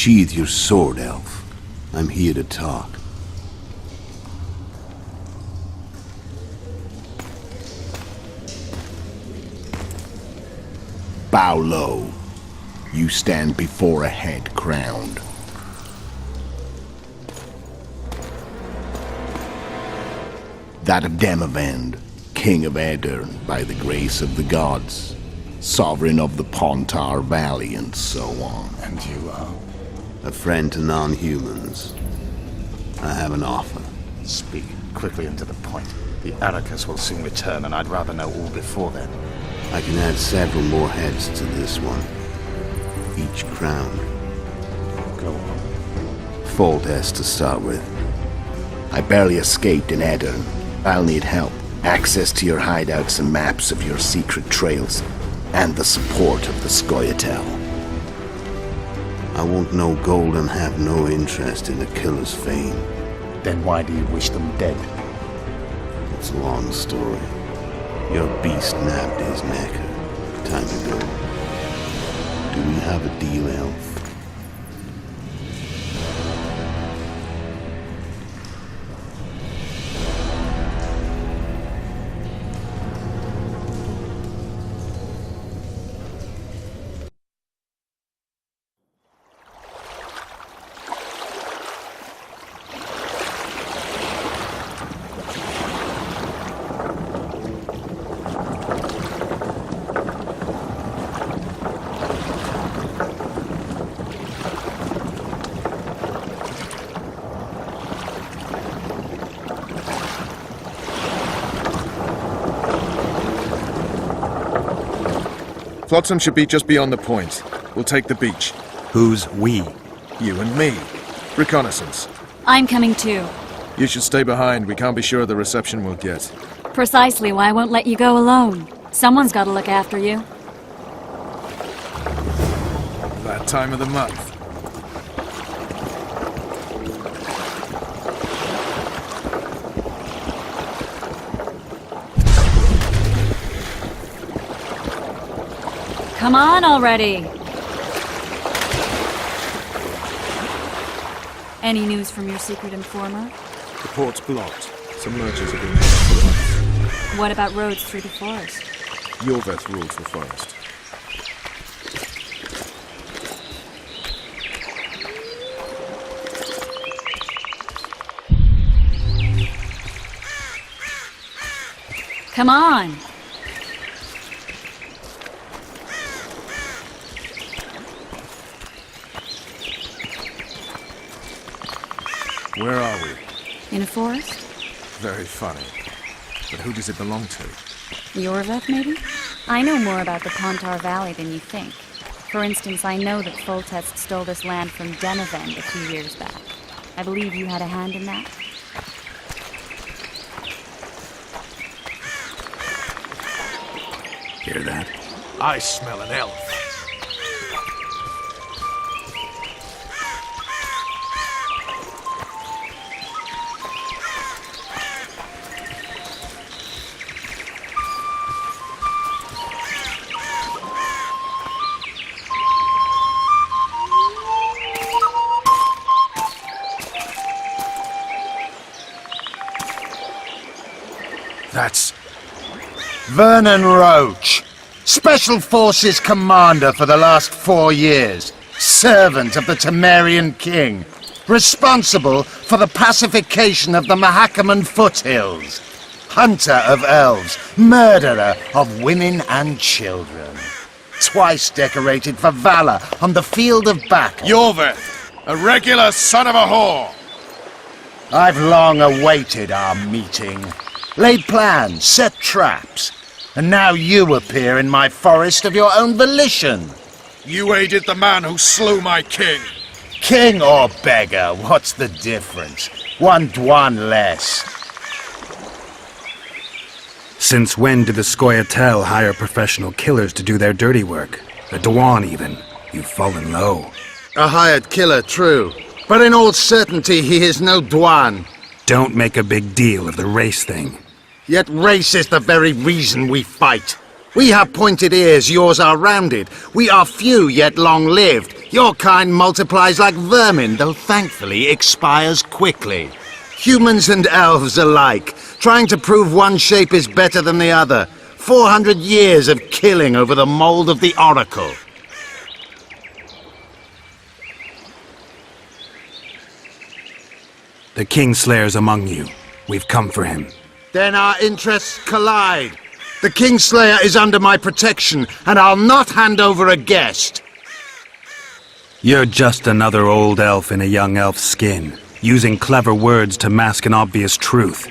Sheathe your sword, elf. I'm here to talk. Bow low. You stand before a head crowned. That of Demavend, king of Aedirn by the grace of the gods, sovereign of the Pontar Valley, and so on. And you are? A friend to non-humans. I have an offer. Speak quickly and to the point. The Arrakis will soon return, and I'd rather know all before then. I can add several more heads to this one. Each crowned. Go on. Foltest to start with. I barely escaped in Aedirn. I'll need help. Access to your hideouts and maps of your secret trails. And the support of the Scoia'tael. I want no gold and have no interest in the killer's fame. Then why do you wish them dead? It's a long story. Your beast nabbed his neck time ago. Do we have a deal, elf? Flotsam should be just beyond the point. We'll take the beach. Who's we? You and me. Reconnaissance. I'm coming too. You should stay behind. We can't be sure of the reception we'll get. Precisely why I won't let you go alone. Someone's got to look after you. That time of the month. Come on already! Any news from your secret informer? The port's blocked. Some merchants have been made for What about roads through the forest? Yorveth rules the forest. Come on! Where are we? In a forest? Very funny. But who does it belong to? Yorveth, maybe? I know more about the Pontar Valley than you think. For instance, I know that Foltest stole this land from Demavend a few years back. I believe you had a hand in that. Hear that? I smell an elf. That's... Vernon Roach, Special Forces Commander for the last 4 years, servant of the Temerian King, responsible for the pacification of the Mahakaman foothills, hunter of elves, murderer of women and children. Twice decorated for valor on the field of battle. Yorveth, a regular son of a whore! I've long awaited our meeting. Laid plans, set traps. And now you appear in my forest of your own volition. You aided the man who slew my king. King or beggar, what's the difference? One Dwan less. Since when did the Scoia'tael hire professional killers to do their dirty work? The Dwan, even. You've fallen low. A hired killer, true. But in all certainty, he is no Dwan. Don't make a big deal of the race thing. Yet race is the very reason we fight. We have pointed ears, yours are rounded. We are few, yet long-lived. Your kind multiplies like vermin, though thankfully expires quickly. Humans and elves alike, trying to prove one shape is better than the other. 400 years of killing over the mold of the Oracle. The Kingslayer's among you. We've come for him. Then our interests collide. The Kingslayer is under my protection, and I'll not hand over a guest. You're just another old elf in a young elf's skin, using clever words to mask an obvious truth.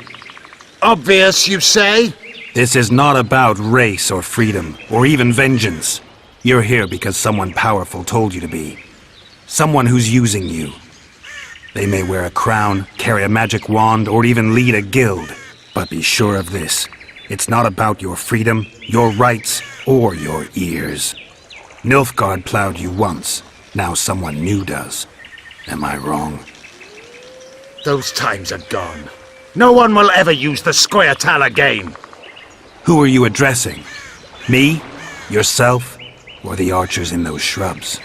Obvious, you say? This is not about race or freedom, or even vengeance. You're here because someone powerful told you to be. Someone who's using you. They may wear a crown, carry a magic wand, or even lead a guild. But be sure of this. It's not about your freedom, your rights, or your ears. Nilfgaard plowed you once. Now someone new does. Am I wrong? Those times are gone. No one will ever use the Scoia'tael again. Who are you addressing? Me? Yourself? Or the archers in those shrubs?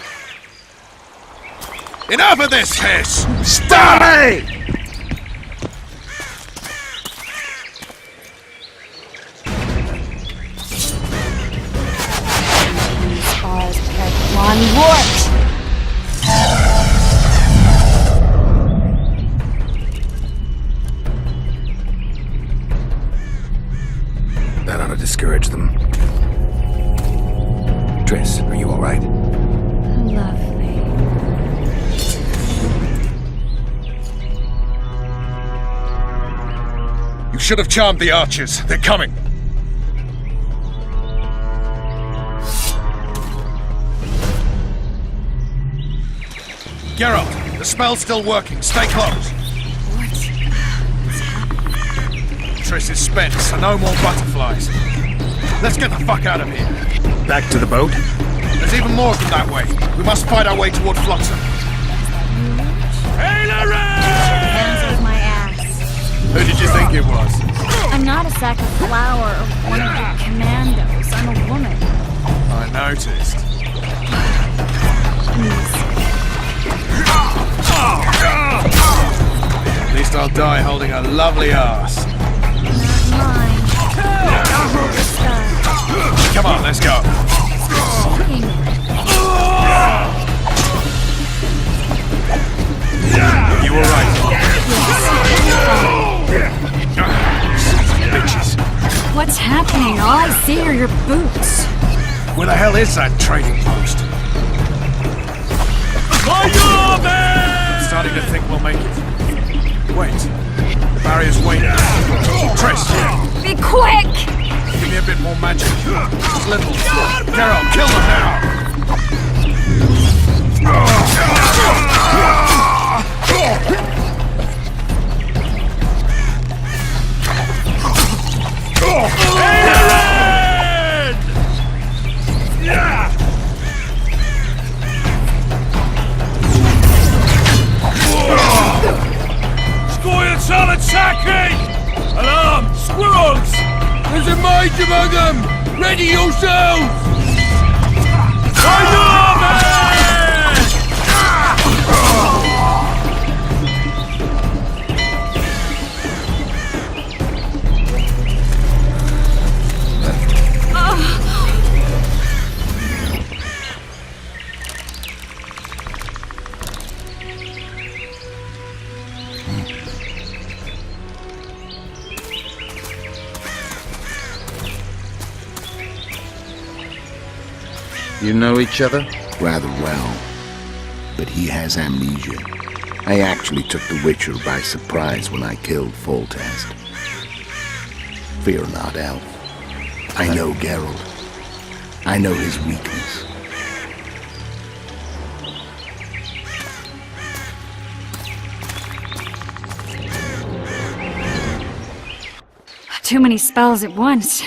Enough of this, Hiss! Stop me! One wart! That ought to discourage them. Triss, are you all right? Lovely. You should have charmed the archers. They're coming. Geralt, the spell's still working. Stay close. Triss is spent, so no more butterflies. Let's get the fuck out of here. Back to the boat? There's even more of them that way. We must fight our way toward Flotsam. Hands off my ass. Who did you think it was? I'm not a sack of flour or one of your commandos. I'm a woman. I noticed. At least I'll die holding a lovely ass. Not mine. I'll hold the sky. Come on, let's go. You all right? Bitches. What's happening? All I see are your boots. Where the hell is that trading post? I'm starting to think we'll make it. Wait. The barrier's waiting. Triss! Be quick! Give me a bit more magic. Just a little. Geralt, kill them now! Scoia'tael attacking! Alarm! Squirrels! There's a mage among them! Ready yourselves! You know each other? Rather well, but he has amnesia. I actually took the Witcher by surprise when I killed Foltest. Fear not, Elf. I know Geralt. I know his weakness. Too many spells at once.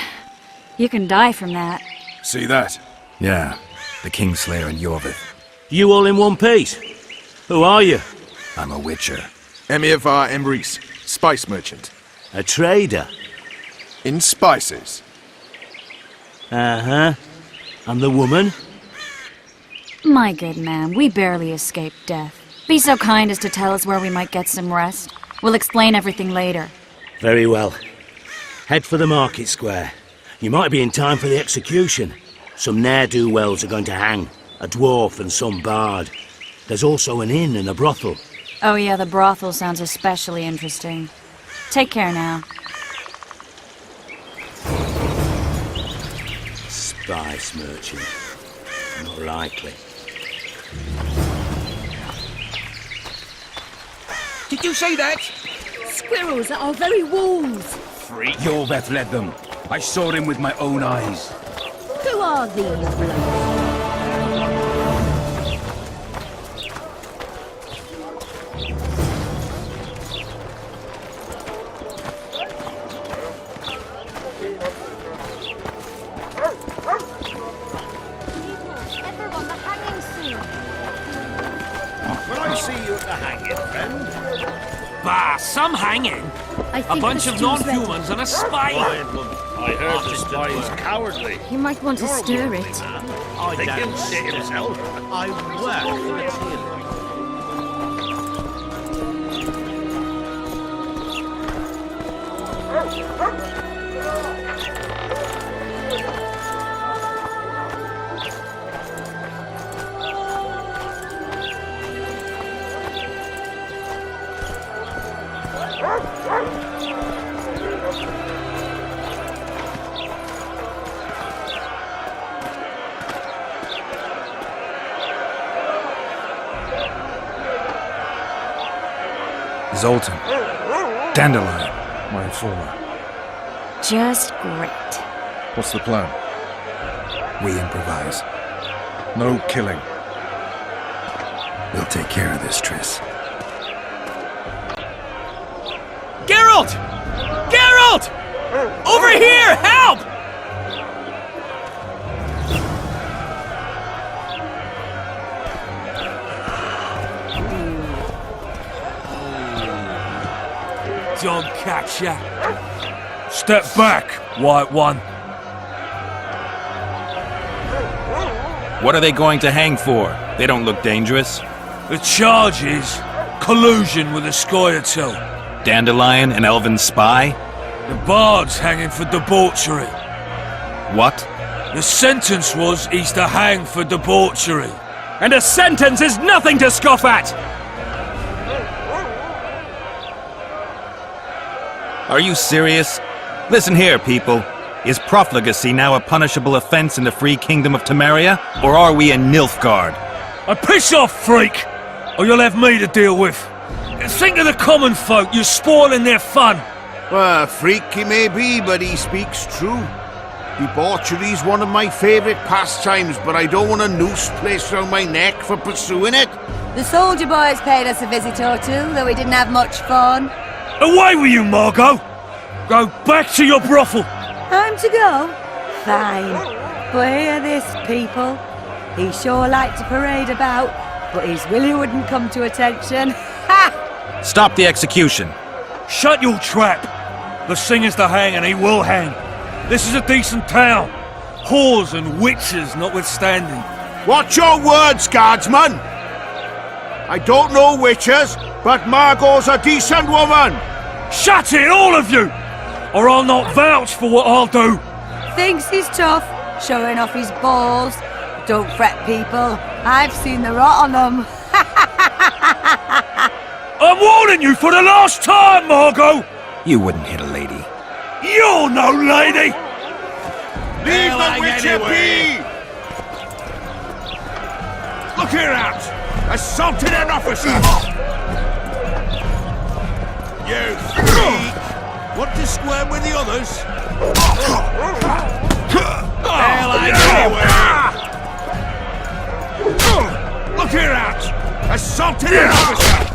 You can die from that. See that? Yeah, the Kingslayer and Yorvith. You all in one piece? Who are you? I'm a Witcher. Emir var Emrys, spice merchant. A trader? In spices. Uh-huh. And the woman? My good man, we barely escaped death. Be so kind as to tell us where we might get some rest. We'll explain everything later. Very well. Head for the market square. You might be in time for the execution. Some ne'er-do-wells are going to hang. A dwarf and some bard. There's also an inn and a brothel. Oh yeah, the brothel sounds especially interesting. Take care now. Spice merchant. Not likely. Did you say that? Squirrels at our very walls. Freak. Yorveth led them. I saw him with my own eyes. Who are these blokes? Everyone, the hanging soon. Will I see you at the hanging, friend? Bah, some hanging? I A think bunch the of stew's ready. non-humans and a spy! I heard the spy is cowardly. You might want to stir it. I think he'll sit himself. I work for the tailor. Zoltan. Dandelion, my informer. Just great. What's the plan? We improvise. No killing. We'll take care of this, Triss. Geralt! Geralt! Over here! Help! Don't catch ya. Step back, White One. What are they going to hang for? They don't look dangerous. The charge is collusion with the Scoia'tael. Dandelion, an elven spy? The bard's hanging for debauchery. What? The sentence was he's to hang for debauchery. And a sentence is nothing to scoff at! Are you serious? Listen here, people. Is profligacy now a punishable offense in the free kingdom of Temeria? Or are we in Nilfgaard? Piss off, freak! Or you'll have me to deal with. Think of the common folk, you're spoiling their fun. Well, a freak he may be, but he speaks true. Debauchery's one of my favourite pastimes, but I don't want a noose placed around my neck for pursuing it. The soldier boys paid us a visit or two, though we didn't have much fun. Away with you, Margot! Go back to your brothel! Time to go? Fine. But hear this, people. He sure liked to parade about, but his Willie wouldn't come to attention. Ha! Stop the execution. Shut your trap! The singer's to hang and he will hang. This is a decent town. Whores and witches notwithstanding. Watch your words, guardsman! I don't know witches, but Margot's a decent woman! Shut it, all of you! Or I'll not vouch for what I'll do! Thinks he's tough, showing off his balls. Don't fret, people. I've seen the rot on them. I'm warning you for the last time, Margot! You wouldn't hit a lady. You're no lady! Leave the witcher be! Look here out! Assaulted an officer! You freak! Want to squirm with the others? Hell, anyway! Look here out! Assaulted an officer!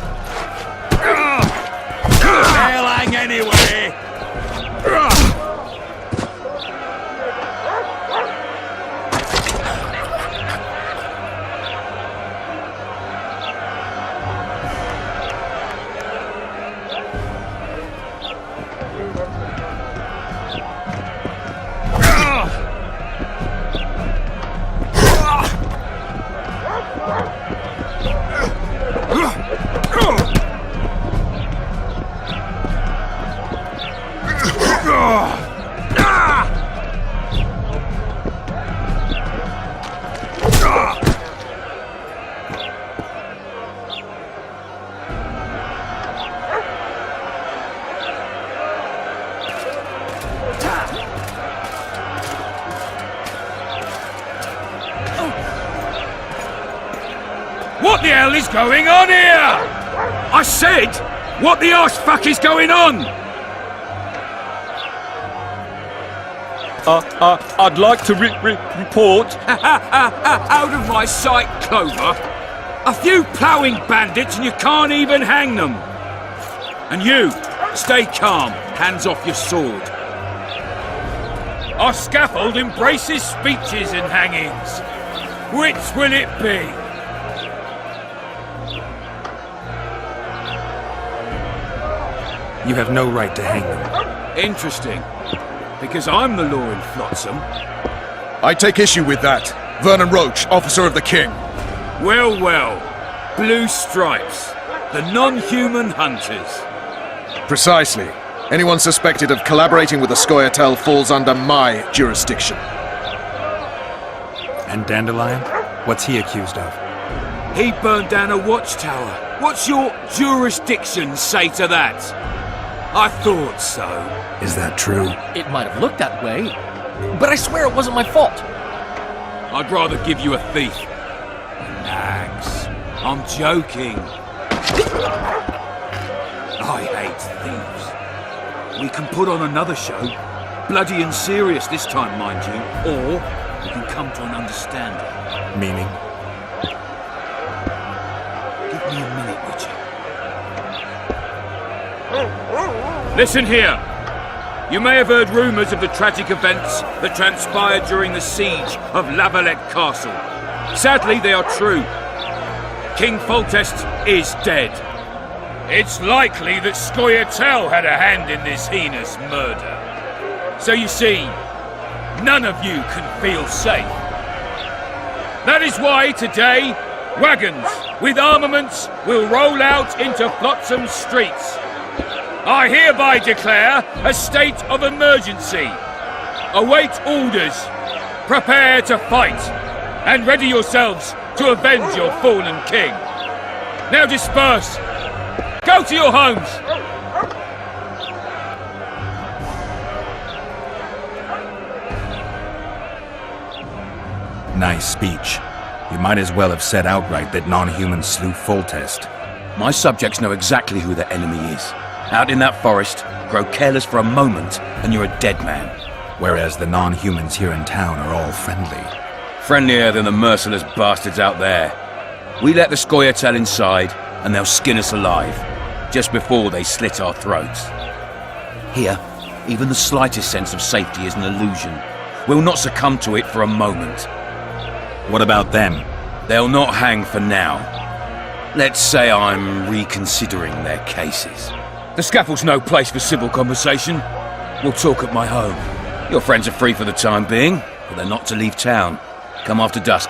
Hell, anyway! What the hell is going on here? I said, what the arse fuck is going on? I'd like to report. Out of my sight, Clover. A few ploughing bandits and you can't even hang them. And you, stay calm, hands off your sword. Our scaffold embraces speeches and hangings. Which will it be? You have no right to hang them. Interesting. Because I'm the law in Flotsam. I take issue with that. Vernon Roach, officer of the king. Well, well. Blue stripes. The non-human hunters. Precisely. Anyone suspected of collaborating with the Scoia'tael falls under my jurisdiction. And Dandelion? What's he accused of? He burned down a watchtower. What's your jurisdiction say to that? I thought so. Is that true? It might have looked that way, but I swear it wasn't my fault. I'd rather give you a thief. An axe. I'm joking. I hate thieves. We can put on another show. Bloody and serious this time, mind you. Or we can come to an understanding. Meaning? Give me a minute, Witcher. Listen here. You may have heard rumours of the tragic events that transpired during the siege of Lavalette Castle. Sadly, they are true. King Foltest is dead. It's likely that Scoia'tael had a hand in this heinous murder. So you see, none of you can feel safe. That is why today, wagons with armaments will roll out into Flotsam's streets. I hereby declare a state of emergency. Await orders. Prepare to fight. And ready yourselves to avenge your fallen king. Now disperse. Go to your homes. Nice speech. You might as well have said outright that non-humans slew Foltest. My subjects know exactly who the enemy is. Out in that forest, grow careless for a moment, and you're a dead man. Whereas the non-humans here in town are all friendly. Friendlier than the merciless bastards out there. We let the Scoia'tael inside, and they'll skin us alive, just before they slit our throats. Here, even the slightest sense of safety is an illusion. We'll not succumb to it for a moment. What about them? They'll not hang for now. Let's say I'm reconsidering their cases. The scaffold's no place for civil conversation. We'll talk at my home. Your friends are free for the time being, but they're not to leave town. Come after dusk.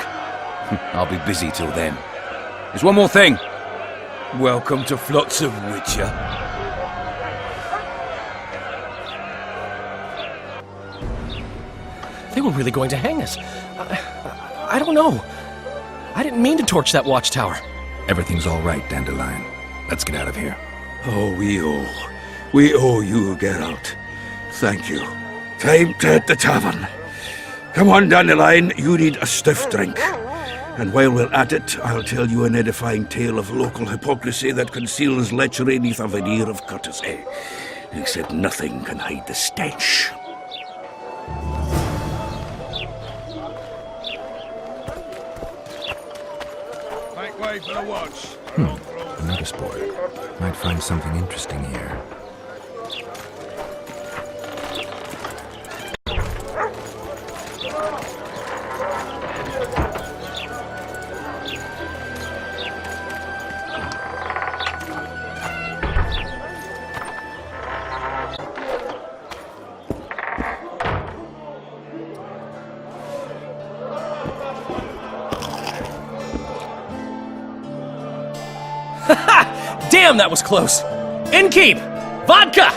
I'll be busy till then. There's one more thing. Welcome to Flotsam, Witcher. They were really going to hang us. I don't know. I didn't mean to torch that watchtower. Everything's all right, Dandelion. Let's get out of here. Oh, we owe you, Geralt. Thank you. Time to hit the tavern. Come on, Dandelion, you need a stiff drink. And while we're at it, I'll tell you an edifying tale of local hypocrisy that conceals lechery neath a veneer of courtesy. Except nothing can hide the stench. Make way for the watch. A notice board. Might find something interesting here. Damn, that was close! Innkeep! Vodka!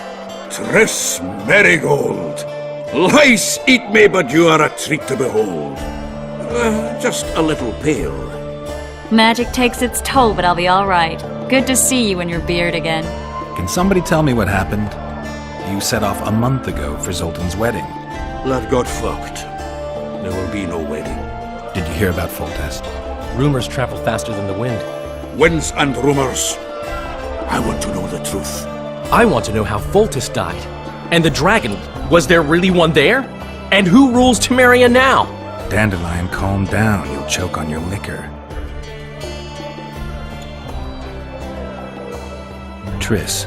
Triss Marigold. Lice eat me, but you are a treat to behold. Just a little pale. Magic takes its toll, but I'll be all right. Good to see you in your beard again. Can somebody tell me what happened? You set off a month ago for Zoltan's wedding. Lad got fucked. There will be no wedding. Did you hear about Foltest? Rumors travel faster than the wind. Winds and rumors. I want to know the truth. I want to know how Foltest died. And the dragon, was there really one there? And who rules Temeria now? Dandelion, calm down. You'll choke on your liquor. Triss,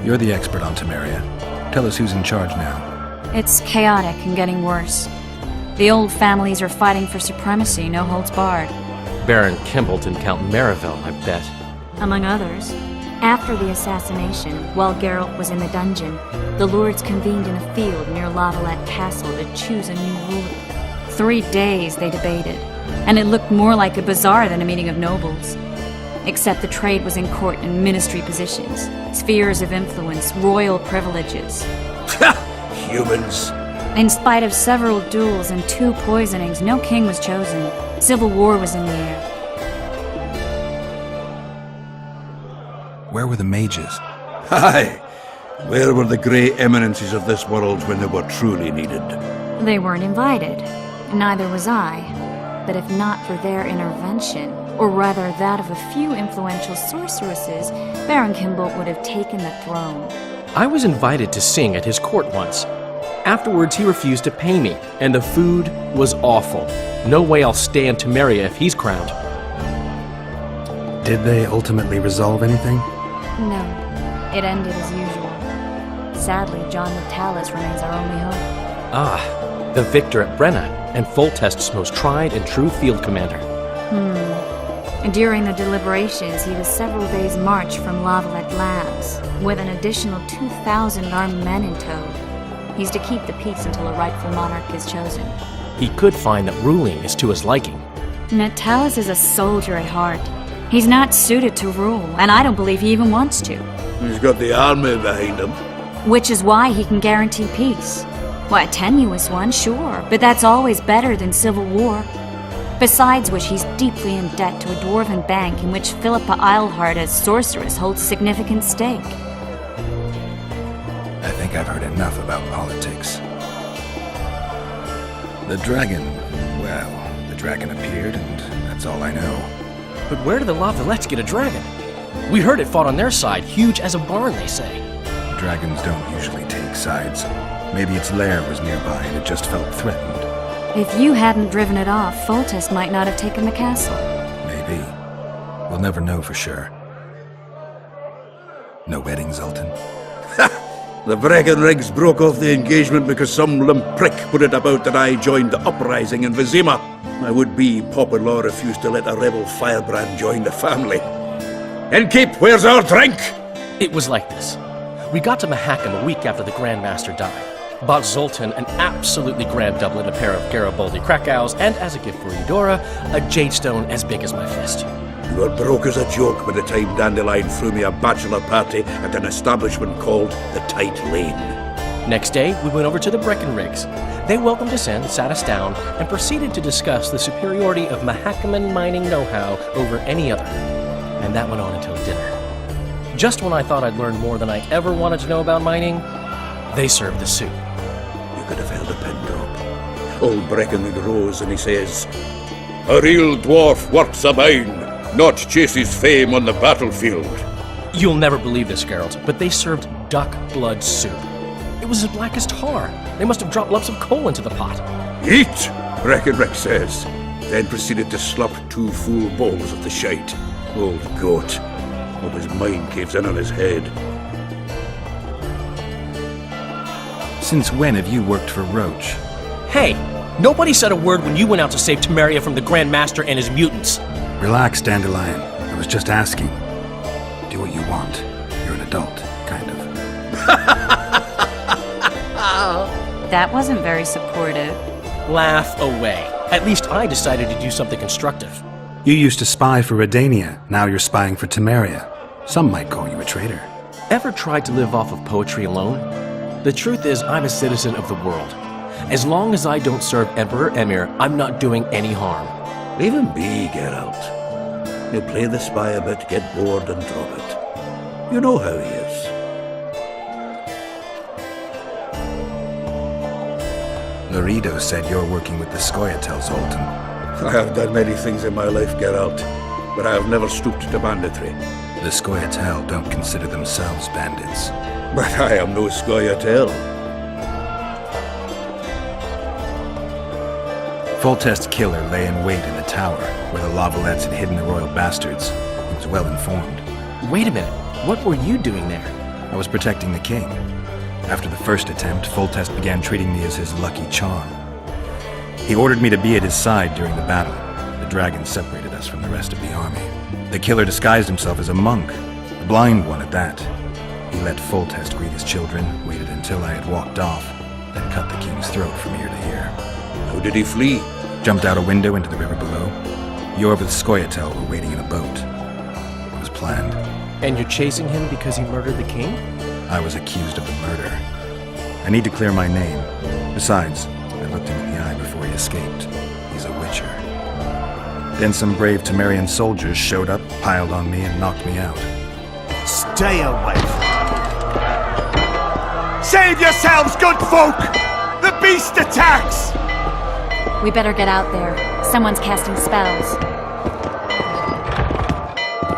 you're the expert on Temeria. Tell us who's in charge now. It's chaotic and getting worse. The old families are fighting for supremacy, no holds barred. Baron Kimbolt and Count Marivel, I bet. Among others. After the assassination, while Geralt was in the dungeon, the lords convened in a field near Lavalette Castle to choose a new ruler. 3 days they debated, and it looked more like a bazaar than a meeting of nobles. Except the trade was in court and ministry positions, spheres of influence, royal privileges. Humans. In spite of several duels and 2 poisonings, no king was chosen. Civil war was in the air. Where were the mages? Aye. Where were the grey eminences of this world when they were truly needed? They weren't invited. Neither was I. But if not for their intervention, or rather that of a few influential sorceresses, Baron Kimbolt would have taken the throne. I was invited to sing at his court once. Afterwards, he refused to pay me, and the food was awful. No way I'll stay in Temeria if he's crowned. Did they ultimately resolve anything? No. It ended as usual. Sadly, John Natalis remains our only hope. Ah, the victor at Brenna, and Foltest's most tried and true field commander. During the deliberations, he was several days' march from Lavalette Labs, with an additional 2,000 armed men in tow. He's to keep the peace until a rightful monarch is chosen. He could find that ruling is to his liking. Natalis is a soldier at heart. He's not suited to rule, and I don't believe he even wants to. He's got the army behind him. Which is why he can guarantee peace. Well, a tenuous one, sure, but that's always better than civil war. Besides which, he's deeply in debt to a dwarven bank in which Philippa Eilhart as sorceress holds significant stake. I think I've heard enough about politics. The dragon, well, the dragon appeared, and that's all I know. But where did the Lavalettes get a dragon? We heard it fought on their side, huge as a barn, they say. Dragons don't usually take sides. Maybe its lair was nearby and it just felt threatened. If you hadn't driven it off, Foltest might not have taken the castle. Maybe. We'll never know for sure. No wedding, Zoltan? The Breckenrigs broke off the engagement because some limp prick put it about that I joined the uprising in Vizima. My would-be Popper-in-law refused to let a rebel firebrand join the family. Innkeep, where's our drink? It was like this. We got to Mahakam a week after the Grandmaster died. Bought Zoltan an absolutely grand doublet, a pair of Garibaldi Krakows, and as a gift for Eudora, a jadestone as big as my fist. You were broke as a joke by the time Dandelion threw me a bachelor party at an establishment called the Tight Lane. Next day, we went over to the Breckenrigs. They welcomed us in, sat us down, and proceeded to discuss the superiority of Mahakaman mining know-how over any other. And that went on until dinner. Just when I thought I'd learned more than I ever wanted to know about mining, they served the soup. You could have held a pin drop. Old Breckenridge rose and he says, "A real dwarf works a mine, not chases fame on the battlefield." You'll never believe this, Geralt, but they served duck blood soup. It was as black as tar. They must have dropped lumps of coal into the pot. "Eat," Breckenridge says, then proceeded to slop 2 full bowls of the shite. Old goat. Hope his mind caves in on his head. Since when have you worked for Roach? Hey, nobody said a word when you went out to save Temeria from the Grand Master and his mutants. Relax, Dandelion. I was just asking. Do what you want. You're an adult, kind of. That wasn't very supportive. Laugh away. At least I decided to do something constructive. You used to spy for Redania. Now you're spying for Temeria. Some might call you a traitor. Ever tried to live off of poetry alone? The truth is, I'm a citizen of the world. As long as I don't serve Emperor Emir, I'm not doing any harm. Leave him be, Geralt. He'll play the spy a bit, get bored and drop it. You know how he is. Laredo said you're working with the Scoia'tael, Zoltan. I have done many things in my life, Geralt, but I have never stooped to banditry. The Scoia'tael don't consider themselves bandits. But I am no Scoia'tael. Foltest's killer lay in wait in the tower, where the Lavalettes had hidden the royal bastards. He was well informed. Wait a minute. What were you doing there? I was protecting the king. After the first attempt, Foltest began treating me as his lucky charm. He ordered me to be at his side during the battle. The dragon separated us from the rest of the army. The killer disguised himself as a monk, a blind one at that. He let Foltest greet his children, waited until I had walked off, then cut the king's throat from ear to ear. How did he flee? Jumped out a window into the river below. Yorv with Scoia'tael were waiting in a boat. It was planned. And you're chasing him because he murdered the king? I was accused of the murder. I need to clear my name. Besides, I looked him in the eye before he escaped. He's a witcher. Then some brave Temerian soldiers showed up, piled on me, and knocked me out. Stay away from me. Save yourselves, good folk! The beast attacks! We better get out there. Someone's casting spells.